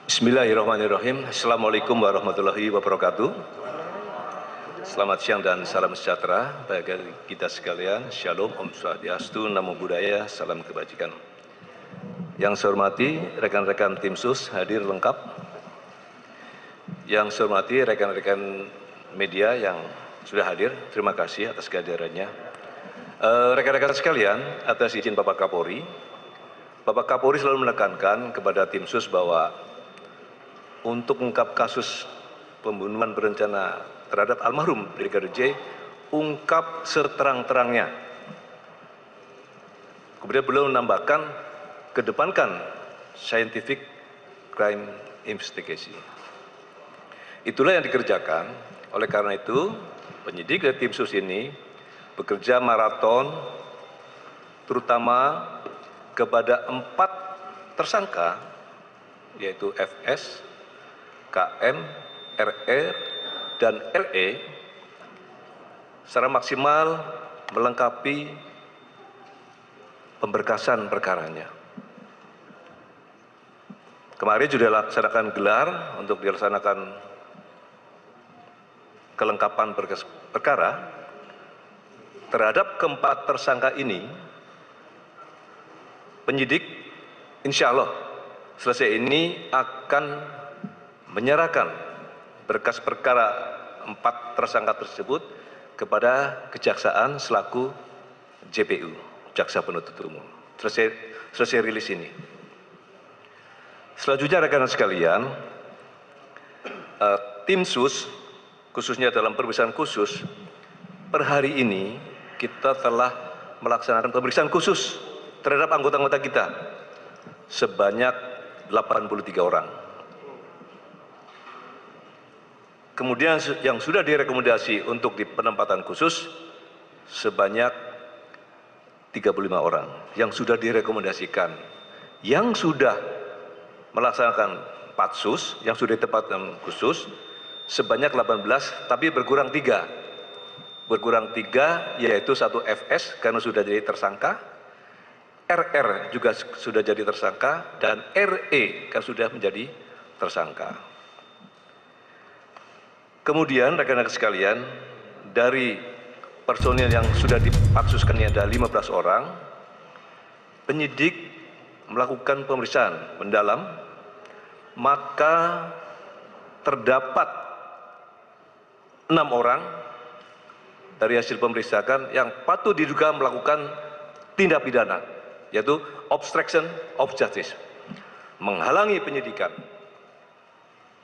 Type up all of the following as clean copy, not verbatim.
Bismillahirrahmanirrahim. Assalamualaikum warahmatullahi wabarakatuh. Selamat siang dan salam sejahtera bagi kita sekalian. Shalom, Om Swastiastu, Namo Buddhaya, salam kebajikan. Yang saya hormati rekan-rekan tim sus hadir lengkap. Yang saya hormati rekan-rekan media yang sudah hadir, terima kasih atas kehadirannya. Rekan-rekan sekalian, atas izin Bapak Kapolri selalu menekankan kepada tim sus bahwa untuk mengungkap kasus pembunuhan berencana terhadap almarhum Brigadir J, ungkap seterang-terangnya. Kemudian beliau menambahkan, kedepankan scientific crime investigation. Itulah yang dikerjakan. Oleh karena itu, penyidik dari tim sus ini bekerja maraton, terutama kepada 4 tersangka, yaitu FS, KM, RR, dan LE, secara maksimal melengkapi pemberkasan perkaranya. Kemarin sudah dilaksanakan gelar untuk dilaksanakan kelengkapan berkas perkara. Terhadap keempat tersangka ini, penyidik insya Allah selesai ini akan menyerahkan berkas perkara 4 tersangka tersebut kepada kejaksaan selaku JPU, Jaksa Penuntut Umum. Selesai rilis ini. Selanjutnya rekan-rekan sekalian, tim sus, khususnya dalam pemeriksaan khusus, per hari ini kita telah melaksanakan pemeriksaan khusus terhadap anggota-anggota kita sebanyak 83 orang. Kemudian yang sudah direkomendasi untuk di penempatan khusus sebanyak 35 orang yang sudah direkomendasikan. Yang sudah melaksanakan patsus, yang sudah ditempatkan khusus sebanyak 18, tapi berkurang 3. Berkurang 3 yaitu 1 FS karena sudah jadi tersangka, RR juga sudah jadi tersangka, dan RE kan sudah menjadi tersangka. Kemudian rekan-rekan sekalian, dari personil yang sudah dipatsuskan ini ada 15 orang, penyidik melakukan pemeriksaan mendalam, maka terdapat 6 orang dari hasil pemeriksaan yang patut diduga melakukan tindak pidana, yaitu obstruction of justice, menghalangi penyidikan.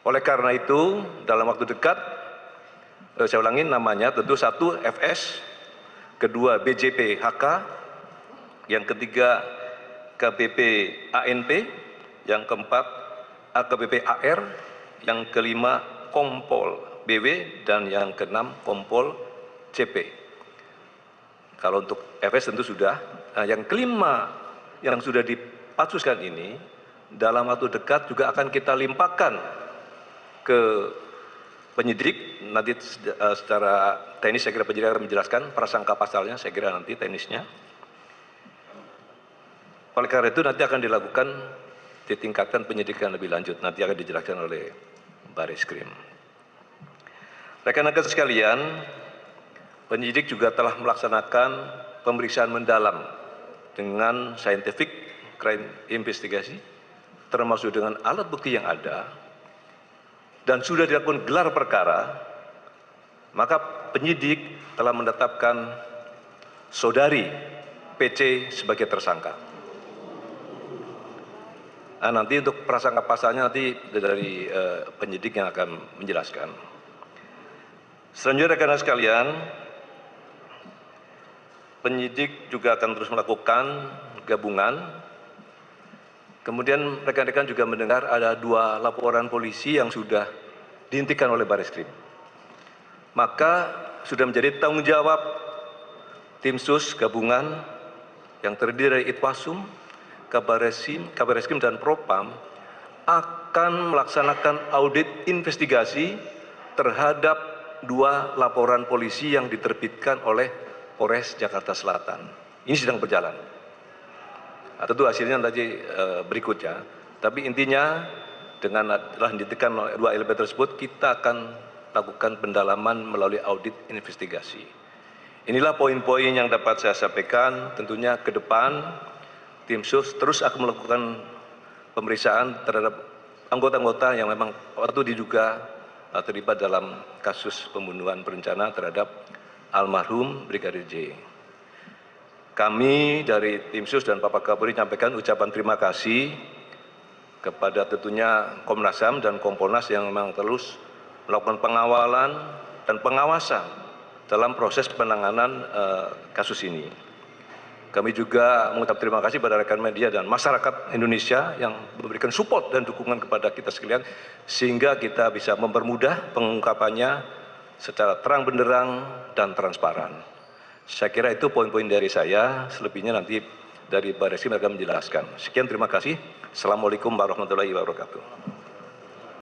Oleh karena itu, dalam waktu dekat, saya ulangi namanya, tentu 1 FS, kedua BJP HK, yang ketiga KBP ANP, yang keempat AKBP AR, yang kelima Kompol BW, dan yang keenam Kompol CP. Kalau untuk FS tentu sudah. Nah, yang kelima yang sudah dipatsuskan ini dalam waktu dekat juga akan kita limpahkan ke penyidik. Nanti secara teknis saya kira penyidik akan menjelaskan prasangka pasalnya, saya kira nanti teknisnya. Oleh karena itu nanti akan dilakukan ditingkatkan penyidikan lebih lanjut, nanti akan dijelaskan oleh Bareskrim. Rekan-rekan sekalian, penyidik juga telah melaksanakan pemeriksaan mendalam dengan scientific crime investigation, termasuk dengan alat bukti yang ada, dan sudah dilakukan gelar perkara, maka penyidik telah menetapkan saudari PC sebagai tersangka. Nah, nanti untuk prasangka pasalnya nanti dari penyidik yang akan menjelaskan. Selanjutnya rekan-rekan sekalian, penyidik juga akan terus melakukan gabungan. Kemudian rekan-rekan juga mendengar ada 2 laporan polisi yang sudah dihentikan oleh Bareskrim. Maka sudah menjadi tanggung jawab tim sus gabungan yang terdiri dari Itwasum, Kabareskrim, dan Propam akan melaksanakan audit investigasi terhadap 2 laporan polisi yang diterbitkan oleh Polres Jakarta Selatan. Ini sedang berjalan. Nah, tentu hasilnya nanti berikutnya. Tapi intinya dengan telah dihentikan oleh dua elemen tersebut, kita akan lakukan pendalaman melalui audit investigasi. Inilah poin-poin yang dapat saya sampaikan. Tentunya ke depan tim sus terus akan melakukan pemeriksaan terhadap anggota-anggota yang memang waktu diduga terlibat dalam kasus pembunuhan berencana terhadap almarhum Brigadir J. Kami dari tim sus dan Bapak Kapolri menyampaikan ucapan terima kasih kepada tentunya Komnas HAM dan Kompolnas yang memang terus melakukan pengawalan dan pengawasan dalam proses penanganan kasus ini. Kami juga mengucap terima kasih pada rekan media dan masyarakat Indonesia yang memberikan support dan dukungan kepada kita sekalian, sehingga kita bisa mempermudah pengungkapannya secara terang benderang dan transparan. Saya kira itu poin-poin dari saya, selebihnya nanti dari Barreskrim akan menjelaskan. Sekian, terima kasih. Assalamualaikum warahmatullahi wabarakatuh.